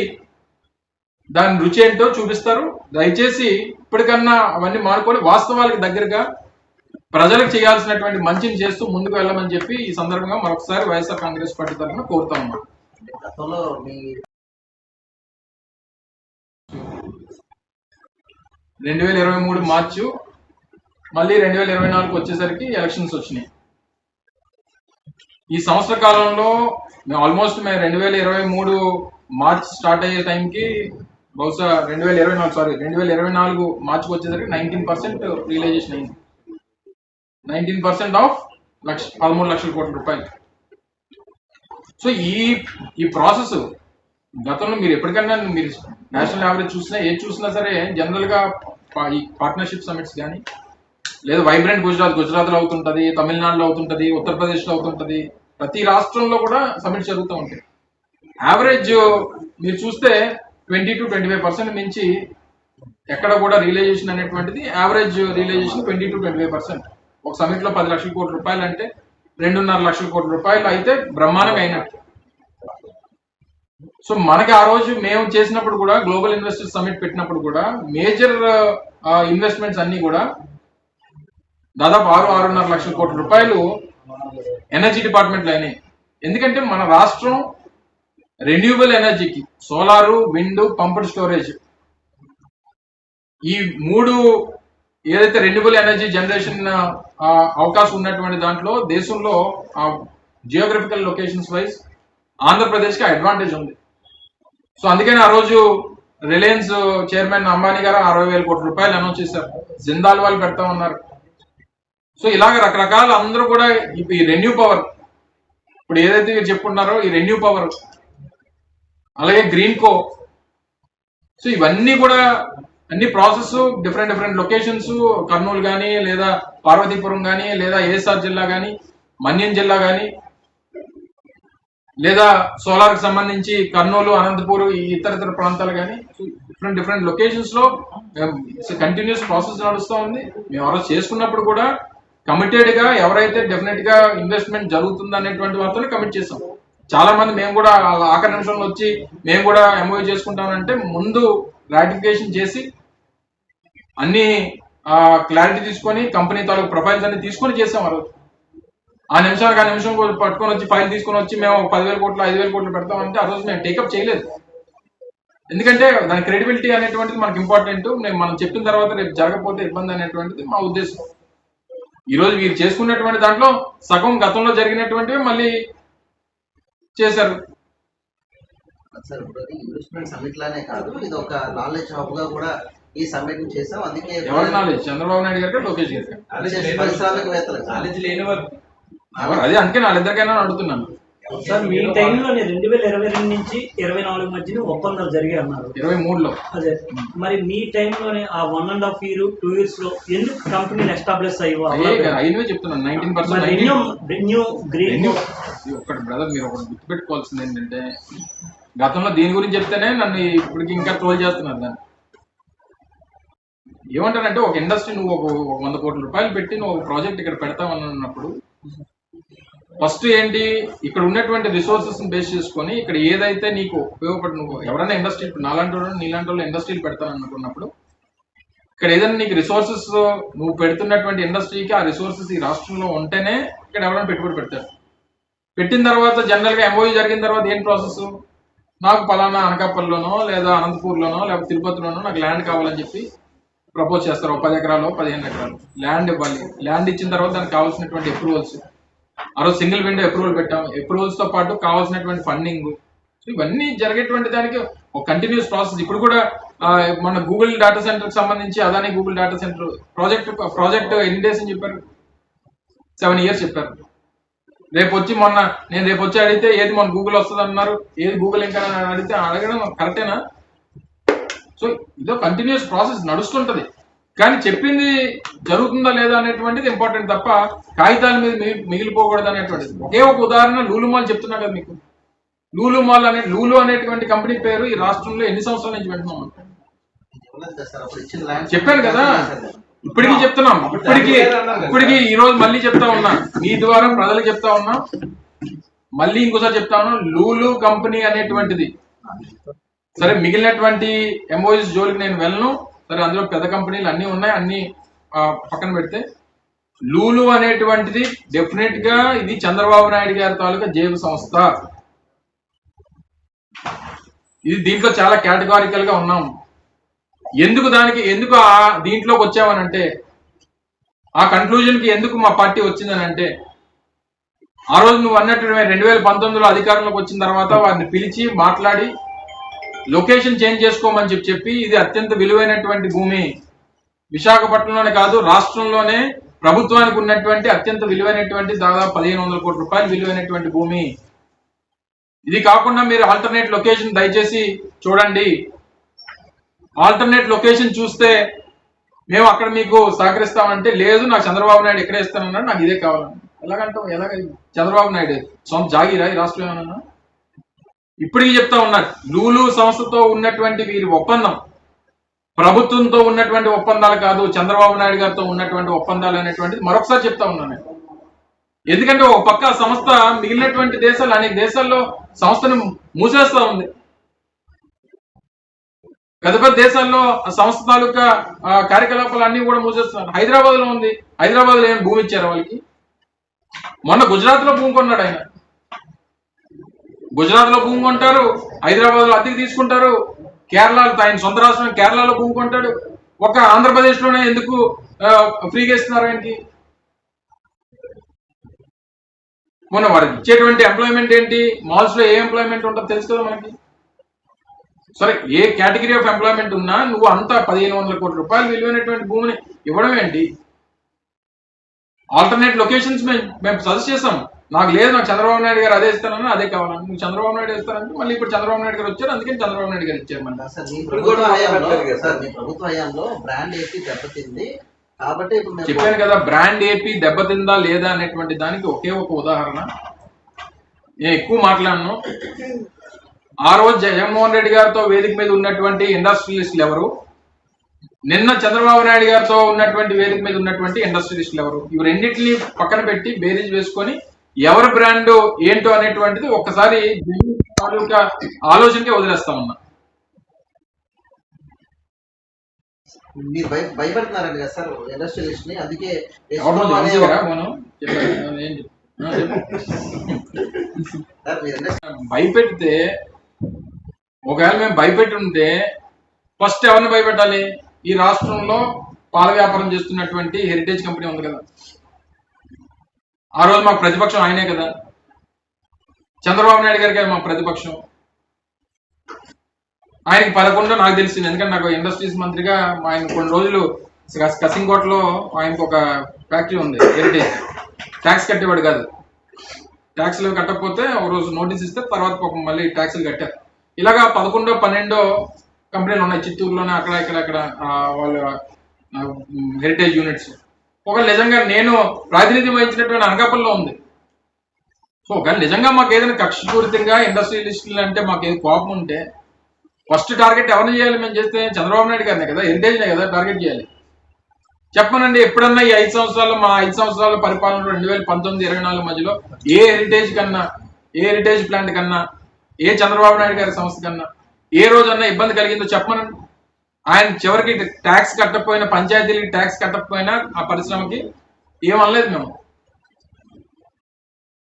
దాని రుచి ఏంటో చూపిస్తారు. దయచేసి ఇప్పటికన్నా అవన్నీ మానుకొని వాస్తవాలకు దగ్గరగా ప్రజలకు చేయాల్సినటువంటి మంచిని చేస్తూ ముందుకు వెళ్ళమని చెప్పి ఈ సందర్భంగా మరొకసారి వైఎస్ఆర్ కాంగ్రెస్ పార్టీ తరఫున కోరుతాము. 2023 మార్చు, మళ్ళీ 2024 వచ్చేసరికి ఎలక్షన్స్ వచ్చినాయి. ఈ సంవత్సర కాలంలో మేము 2023 మార్చ్ స్టార్ట్ అయ్యే టైంకి బహుశా 2024 మార్చికి వచ్చేసరికి 19% రియలైజేషన్ అయింది. 19% ఆఫ్ 13 లక్షల కోట్ల రూపాయలు. సో ఈ ప్రాసెస్ గతంలో మీరు ఎప్పటికన్నా మీరు నేషనల్ యావరేజ్ చూసినా ఏది చూసినా సరే జనరల్ గా ఈ పార్ట్నర్షిప్ సమిట్స్ కానీ లేదా వైబ్రెంట్ గుజరాత్లో అవుతుంటది, తమిళనాడులో అవుతుంటది, ఉత్తరప్రదేశ్లో అవుతుంటది, ప్రతి రాష్ట్రంలో కూడా సమిట్స్ జరుగుతూ ఉంటాయి. యావరేజ్ మీరు చూస్తే 20-25% మించి ఎక్కడ కూడా రియలైజేషన్ అనేటువంటిది, యావరేజ్ రియలైజేషన్ 20-25%. ఒక సమిట్ లో 10 లక్షల కోట్ల రూపాయలు అంటే 2.5 లక్షల కోట్ల రూపాయలు అయితే బ్రహ్మాండంగా అయినట్టు. సో మనకి ఆ రోజు మేము చేసినప్పుడు కూడా గ్లోబల్ ఇన్వెస్టర్స్ సమిట్ పెట్టినప్పుడు కూడా మేజర్ ఇన్వెస్ట్మెంట్స్ అన్ని కూడా దాదాపు 6-6.5 లక్షల కోట్ల రూపాయలు ఎనర్జీ డిపార్ట్మెంట్లో అయినాయి. ఎందుకంటే మన రాష్ట్రం రెన్యూబుల్ ఎనర్జీకి సోలారు, విండ్, పంప్డ్ స్టోరేజ్ ఈ 3 ఏదైతే రెన్యూబుల్ ఎనర్జీ జనరేషన్ అవకాశం ఉన్నటువంటి దాంట్లో దేశంలో జియోగ్రఫికల్ లొకేషన్స్ వైజ్ ఆంధ్రప్రదేశ్కి అడ్వాంటేజ్ ఉంది. సో అందుకని ఆ రోజు రిలయన్స్ చైర్మన్ అంబానీ గారు 60,000 కోట్ల రూపాయలు అనౌన్స్ చేశారు, జిందాల్ వాళ్ళు పెడతా ఉన్నారు. సో ఇలాగ రకరకాల అందరూ కూడా ఈ రెన్యూ పవర్, ఇప్పుడు ఏదైతే మీరు చెప్పుకున్నారో ఈ రెన్యూ పవర్, అలాగే గ్రీన్ కో, సో ఇవన్నీ కూడా అన్ని ప్రాసెస్ డిఫరెంట్ లొకేషన్స్, కర్నూలు కానీ లేదా పార్వతీపురం కానీ లేదా ఏఎస్ఆర్ జిల్లా కానీ మన్యం జిల్లా కానీ లేదా సోలార్ కి సంబంధించి కర్నూలు, అనంతపూర్, ఈ ఇతర ప్రాంతాలు కానీ డిఫరెంట్ లొకేషన్స్ లో కంటిన్యూస్ ప్రాసెస్ నడుస్తూ ఉంది. మేము ఆ రోజు చేసుకున్నప్పుడు కూడా కమిటెడ్ గా ఎవరైతే డెఫినెట్ గా ఇన్వెస్ట్మెంట్ జరుగుతుంది అనేటువంటి వార్తలు కమిట్ చేసాం. చాలా మంది మేము కూడా ఆఖరి నిమిషంలో వచ్చి మేము కూడా ఎంఓయూ చేసుకుంటామంటే ముందు రాటిఫికేషన్ చేసి అన్ని క్లారిటీ తీసుకొని కంపెనీ తాలూకు ప్రొఫైల్స్ అన్ని తీసుకొని చేసాం. ఆ రోజు ఆ నిమిషం పట్టుకొని వచ్చి ఫైల్ తీసుకొని వచ్చి మేము 10,000 కోట్లు 5,000 కోట్లు పెడతామంటే ఆ రోజు మేము టేకప్ చేయలేదు. ఎందుకంటే దాని క్రెడిబిలిటీ అనేటువంటిది మనకి ఇంపార్టెంట్. మనం చెప్పిన తర్వాత రేపు జరగకపోతే ఇబ్బంది అనేటువంటిది మా ఉద్దేశం. ఈ రోజు వీరు చేసుకున్నటువంటి దాంట్లో సగం గతంలో జరిగినటువంటివి మళ్ళీ చేశారు. సార్ ఇప్పుడు ఇన్వెస్ట్మెంట్ సమిట్ లానే కాదు, ఇది ఒక నాలెడ్జ్ హబ్ గా కూడా ఈ సమిట్ చేసాం. అందుకే ఎవరి నాలెడ్జ్? చంద్రబాబు నాయుడు గారికి, లోకేష్ గారికి? పారిశ్రామికవేత్తలు నాలెడ్జ్ లేని వారు అదే, అందుకే వాళ్ళిద్దరికైనా అడుగుతున్నాను. సార్ మీ టైంలోనే 2022 నుంచి 24 మధ్యన ఒప్పందాలు జరిగాయి అన్నారు. 23లో. అదే మరి మీ టైంలోనే ఆ 1.5 year 2 years లో ఎందుకు కంపెనీలు ఎస్టాబ్లిష్ అయినవే చెప్తున్నాను. 19% గ్రీన్ ఒకటి బ్రదర్, మీరు ఒకటి గుర్తుపెట్టుకోవాల్సింది ఏంటంటే, గతంలో దీని గురించి చెప్తేనే నన్ను ఇప్పటికి ఇంకా ట్రోల్ చేస్తున్నారు. దాన్ని ఏమంటారంటే, ఒక ఇండస్ట్రీ నువ్వు ఒక 100 కోట్ల రూపాయలు పెట్టి నువ్వు ఒక ప్రాజెక్ట్ ఇక్కడ పెడతావన్నప్పుడు ఫస్ట్ ఏంటి, ఇక్కడ ఉన్నటువంటి రిసోర్సెస్ బేస్ చేసుకొని ఇక్కడ ఏదైతే నీకు ఉపయోగపడి, నువ్వు ఎవరైనా ఇండస్ట్రీ, ఇప్పుడు నీలాంటి వాళ్ళు ఇండస్ట్రీలు పెడతాననుకున్నప్పుడు ఇక్కడ ఏదైనా నీకు రిసోర్సెస్ నువ్వు పెడుతున్నటువంటి ఇండస్ట్రీకి ఆ రిసోర్సెస్ ఈ రాష్ట్రంలో ఉంటేనే ఇక్కడ ఎవరైనా పెట్టుబడి పెడతారు. పెట్టిన తర్వాత జనరల్గా ఎంఓయూ జరిగిన తర్వాత ఏం ప్రాసెస్, నాకు పలానా అనకాపల్లిలోనో లేదా అనంతపూర్లోనో లేకపోతే తిరుపతిలోనో నాకు ల్యాండ్ కావాలని చెప్పి ప్రపోజ్ చేస్తారు. 10 ఎకరాలు 15 ఎకరాలు ల్యాండ్ ఇవ్వాలి. ల్యాండ్ ఇచ్చిన తర్వాత దానికి కావాల్సినటువంటి అప్రూవల్స్, ఆ రోజు సింగిల్ విండో అప్రూవల్ పెట్టాం. అప్రూవల్స్ తో పాటు కావాల్సినటువంటి ఫండింగ్, ఇవన్నీ జరిగేటువంటి దానికి ఒక కంటిన్యూస్ ప్రాసెస్. ఇప్పుడు కూడా మన గూగుల్ డేటా సెంటర్ సంబంధించి Adani Google data centre project ఎన్ని డేస్ అని చెప్పారు? 7 years చెప్పారు. రేపు వచ్చి అడిగితే ఏది మన గూగుల్ వస్తుంది అన్నారు, ఏది గూగుల్ ఇంకా అడిగితే అడగడం కరెక్టేనా? సో ఇదో కంటిన్యూస్ ప్రాసెస్ నడుస్తుంటది. కానీ చెప్పింది జరుగుతుందా లేదా అనేటువంటిది ఇంపార్టెంట్ తప్ప కాగితాల మీద మిగిలిపోకూడదు అనేటువంటిది. ఒకే ఒక ఉదాహరణ లూలు మాల్ చెప్తున్నా కదా మీకు. లూలు అనేటువంటి కంపెనీ పేరు ఈ రాష్ట్రంలో ఎన్ని సంవత్సరాల నుంచి వింటున్నాం? చెప్పాను కదా, ఇప్పటికీ చెప్తున్నాం. ఇప్పటికీ ఈ రోజు మళ్ళీ చెప్తా ఉన్నా, మీ ద్వారా ప్రజలకు చెప్తా ఉన్నా, మళ్ళీ ఇంకోసారి చెప్తా ఉన్నా, లూలు కంపెనీ అనేటువంటిది సరే, మిగిలినటువంటి ఎంఓయూస్ జోలికి నేను వెళ్ళను. సరే, అందులో పెద్ద కంపెనీలు అన్నీ ఉన్నాయి, అన్ని పక్కన పెడితే లూలు అనేటువంటిది డెఫినెట్ గా ఇది చంద్రబాబు నాయుడు గారి తాలూకా జేబు సంస్థ. ఇది దీంట్లో చాలా కేటగారికల్ గా ఉన్నాం. ఎందుకు దీంట్లోకి వచ్చామనంటే, ఆ కన్క్లూజన్ కి ఎందుకు మా పార్టీ వచ్చిందనంటే, ఆ రోజు నువ్వు అన్నట్టు 2019లో అధికారంలోకి వచ్చిన తర్వాత వారిని పిలిచి మాట్లాడి లొకేషన్ చేంజ్ చేసుకోమని చెప్పి, ఇది అత్యంత విలువైనటువంటి భూమి, విశాఖపట్నంలోనే కాదు రాష్ట్రంలోనే ప్రభుత్వానికి ఉన్నటువంటి అత్యంత విలువైనటువంటి దాదాపు 1500 కోట్ల రూపాయలు విలువైనటువంటి భూమి. ఇది కాకుండా మీరు ఆల్టర్నేట్ లొకేషన్ దయచేసి చూడండి, ఆల్టర్నేట్ లొకేషన్ చూస్తే మేము అక్కడ మీకు సహకరిస్తామంటే, లేదు నాకు చంద్రబాబు నాయుడు ఎక్కడే ఇస్తానన్నాడు, నాకు ఇదే కావాలన్నా. ఎలాగంటాం? చంద్రబాబు నాయుడు సొంత జాగిరా ఈ రాష్ట్రం ఏమన్నా? ఇప్పటికీ చెప్తా ఉన్నారు, లూలు సంస్థతో ఉన్నటువంటి వీరి ఒప్పందం ప్రభుత్వంతో ఉన్నటువంటి ఒప్పందాలు కాదు, చంద్రబాబు నాయుడు గారితో ఉన్నటువంటి ఒప్పందాలు అనేటువంటిది మరొకసారి చెప్తా ఉన్నాను. ఎందుకంటే ఒక పక్క సంస్థ మిగిలినటువంటి దేశాలు, అనేక దేశాల్లో సంస్థను మూసేస్తా ఉంది. పెద్ద పెద్ద దేశాల్లో సంస్థ తాలూకా కార్యకలాపాలు అన్ని కూడా మూసేస్తున్నారు. హైదరాబాద్ లో ఉంది, హైదరాబాద్ లో ఏమైనా భూమి ఇచ్చారు వాళ్ళకి? మొన్న గుజరాత్ లో భూమి కొన్నాడు ఆయన. గుజరాత్ లో భూమి కొంటారు, హైదరాబాద్ లో అద్దెకి తీసుకుంటారు, కేరళలో ఆయన సొంత రాష్ట్రం కేరళలో భూమి కొంటాడు. ఒక ఆంధ్రప్రదేశ్ లోనే ఎందుకు ఫ్రీగా ఇస్తున్నారు ఆయనకి? మొన్న వారికి ఇచ్చేటువంటి ఎంప్లాయ్మెంట్ ఏంటి? మాల్స్ లో ఏ ఎంప్లాయ్మెంట్ ఉంటుందో తెలుసు కదా మనకి. సరే, ఏ కేటగిరీ ఆఫ్ ఎంప్లాయ్మెంట్ ఉన్నా నువ్వు అంతా 1500 కోట్ల రూపాయలు విలువైనటువంటి భూమిని ఇవ్వడం ఏంటి? ఆల్టర్నేట్ లొకేషన్స్ మేము సజెస్ట్ చేస్తాం. నాకు లేదు, నాకు చంద్రబాబు నాయుడు గారు అదే ఇస్తానని, అదే కావాలని. నువ్వు చంద్రబాబు నాయుడు ఇస్తానంటే మళ్ళీ ఇప్పుడు చంద్రబాబు నాయుడు గారు వచ్చారు, అందుకని చంద్రబాబు నాయుడు గారు ఇచ్చారు. ప్రభుత్వ హయాంలో బ్రాండ్ ఏపీ దెబ్బతింది కాబట్టి చెప్పాను కదా, బ్రాండ్ ఏపీ దెబ్బతిందా లేదా అనేటువంటి దానికి ఒకే ఒక ఉదాహరణ. నేను ఎక్కువ మాట్లాడను. ఆ రోజు జగన్మోహన్ రెడ్డి గారితో వేదిక మీద ఉన్నటువంటి ఇండస్ట్రియలిస్టులు ఎవరు? నిన్న చంద్రబాబు నాయుడు గారితో ఉన్నటువంటి వేదిక మీద ఉన్నటువంటి ఇండస్ట్రియలిస్టులు ఎవరు? ఇవి రెండింటిని పక్కన పెట్టి బేరీజ్ వేసుకొని ఎవరి బ్రాండ్ ఏంటో అనేటువంటిది ఒక్కసారి ఆలోచనకే వదిలేస్తా ఉన్నా. మీరు భయపడుతున్నారండి కదా సార్ ఇండస్ట్రియలిస్ట్ ని, అందుకే భయపెడితే, ఒకవేళ మేము భయపెట్టి ఉంటే ఫస్ట్ ఎవరిని భయపెట్టాలి? ఈ రాష్ట్రంలో పాల వ్యాపారం చేస్తున్నటువంటి హెరిటేజ్ కంపెనీ ఉంది కదా, ఆ రోజు మాకు ప్రతిపక్షం ఆయనే కదా, చంద్రబాబు నాయుడు గారికి మా ప్రతిపక్షం. ఆయనకి 11 నాకు తెలిసింది, ఎందుకంటే నాకు ఇండస్ట్రీస్ మంత్రిగా ఆయన కొన్ని రోజులు కసింకోటలో ఆయనకు ఒక ఫ్యాక్టరీ ఉంది హెరిటేజ్. ట్యాక్స్ కట్టేవాడు కాదు, ట్యాక్స్లు కట్టకపోతే ఒక రోజు నోటీస్ ఇస్తే తర్వాత మళ్ళీ ట్యాక్స్లు కట్టారు. ఇలాగా 11, 12 కంపెనీలు ఉన్నాయి చిత్తూరులోనే, అక్కడ వాళ్ళ హెరిటేజ్ యూనిట్స్. ఒక నిజంగా నేను ప్రాతినిధ్యం వహించినటువంటి అనకాపల్లిలో ఉంది. సో కానీ నిజంగా మాకు ఏదైనా కక్షపూరితంగా ఇండస్ట్రియలిస్టులు అంటే మాకు ఏది కోపం ఉంటే ఫస్ట్ టార్గెట్ ఎవరిని చేయాలి? మేము చేస్తే చంద్రబాబు నాయుడు గారినే కదా, హెరిటేజ్నే కదా టార్గెట్ చేయాలి. చెప్పనండి, ఎప్పుడన్నా ఈ 5 సంవత్సరాలు మా 5 సంవత్సరాల పరిపాలన 2019-24 మధ్యలో ఏ హెరిటేజ్ ప్లాంట్ కన్నా, ఏ చంద్రబాబు నాయుడు గారి సంస్థ కన్నా ఏ రోజన్నా ఇబ్బంది కలిగిందో చెప్పమనండి. ఆయన చివరికి ట్యాక్స్ కట్టకపోయినా, పంచాయతీలకి ట్యాక్స్ కట్టకపోయినా ఆ పరిశ్రమకి ఏమనలేదు మేము.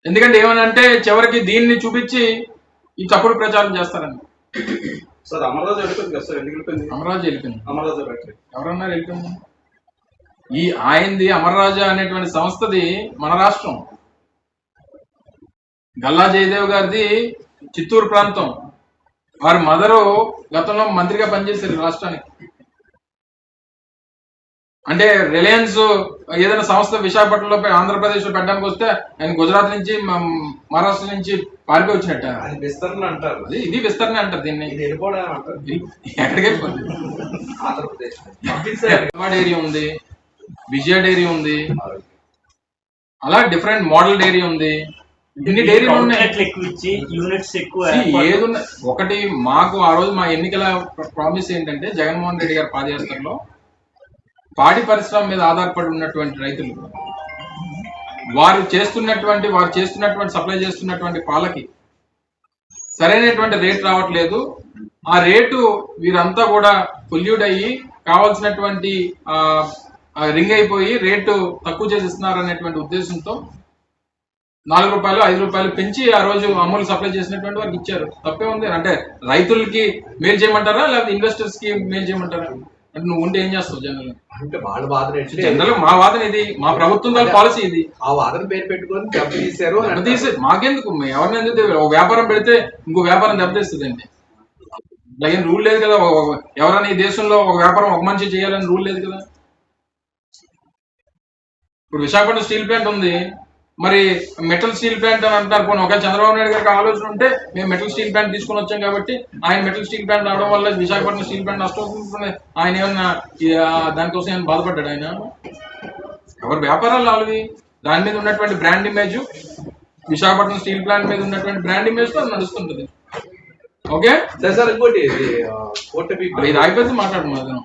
ఎందుకంటే ఏమనంటే చివరికి దీన్ని చూపించి ఈ తప్పుడు ప్రచారం చేస్తారండి. సార్ అమర్రాజు వెళ్ళిపోయింది కదా సార్, ఎందుకు వెళ్ళిపోయింది? అమర్రాజు వెళ్ళిపోయింది. అమర్రాజు ఫ్యాక్టరీ ఎవరన్నారు వెళ్ళిపోయింది? ఈ ఆయనది అమర్రాజా అనేటువంటి సంస్థది మన రాష్ట్రం. గల్లా జయదేవ్ గారిది చిత్తూరు ప్రాంతం. వారి మదరు గతంలో మంత్రిగా పనిచేశారు రాష్ట్రానికి. అంటే రిలయన్స్ ఏదైనా సంస్థ విశాఖపట్నంలో ఆంధ్రప్రదేశ్ లో పెట్టడానికి వస్తే ఆయన గుజరాత్ నుంచి మహారాష్ట్ర నుంచి పారిపోయి వచ్చినట్ట. అది విస్తరణ అంటారు, ఇది విస్తరణ అంటారు దీన్ని. ఇది వెళ్ళిపోవడం అంటారు. ఎక్కడికి వెళ్ళిపోతుంది? ఆంధ్రప్రదేశ్ డైరీ ఉంది, విజయ డైరీ ఉంది, అలా డిఫరెంట్ మోడల్ డైరీ ఉంది. ఇన్ని డైరీలు ఉన్నాయి. ఏది ఒకటి మాకు ఆ రోజు మా ఎన్నికల ప్రామిస్ ఏంటంటే జగన్మోహన్ రెడ్డి గారి పాదయాత్రలో పాడి పరిశ్రమ మీద ఆధారపడి ఉన్నటువంటి రైతులు వారు చేస్తున్నటువంటి సప్లై చేస్తున్నటువంటి పాలకి సరైనటువంటి రేట్ రావట్లేదు. ఆ రేటు వీరంతా కూడా పొల్యూట్ అయ్యి కావాల్సినటువంటి రింగ్ అయిపోయి రేటు తక్కువ చేసి ఇస్తున్నారు అనేటువంటి ఉద్దేశంతో 4 రూపాయలు 5 రూపాయలు పెంచి ఆ రోజు అమూల్ సప్లై చేసినటువంటి వారికి ఇచ్చారు. తప్పే ఉంది. అంటే రైతులకి మేలు చేయమంటారా లేకపోతే ఇన్వెస్టర్స్ కి మేలు చేయమంటారా? అంటే నువ్వు ఉంటే ఏం చేస్తావు? జనరల్ మా వాదన ఇది, మా ప్రభుత్వం పాలసీ ఇది. ఆ వాదన పేరు పెట్టుకొని దెబ్బతీశారు. మాకెందుకు? ఎవరిని ఎందుకు? ఒక వ్యాపారం పెడితే ఇంకో వ్యాపారం దెబ్బతీస్తుంది అండి. ఏం రూల్ లేదు కదా. ఎవరైనా ఈ దేశంలో ఒక వ్యాపారం ఒక మనిషి చేయాలని రూల్ లేదు కదా. ఇప్పుడు విశాఖపట్నం స్టీల్ ప్లాంట్ ఉంది, మరి మెటల్ స్టీల్ ప్లాంట్ అని అంటారు. పోనీ ఒకవేళ చంద్రబాబు నాయుడు గారికి ఆలోచన ఉంటే మేము మెటల్ స్టీల్ ప్లాంట్ తీసుకొని వచ్చాం కాబట్టి ఆయన మెటల్ స్టీల్ ప్లాంట్ రావడం వల్ల విశాఖపట్నం స్టీల్ ప్లాంట్ నష్టం ఆయన ఏమన్నా దానికోసం ఏమైనా బాధపడ్డాడు? ఆయన ఎవరి వ్యాపారాలు వాళ్ళవి. దాని మీద ఉన్నటువంటి brand image, Visakhapatnam steel plant మీద ఉన్నటువంటి బ్రాండ్ ఇమేజ్ తో నడుస్తుంటది. ఓకే సార్, ఇంకోటి ఇది అయిపోతే మాట్లాడము.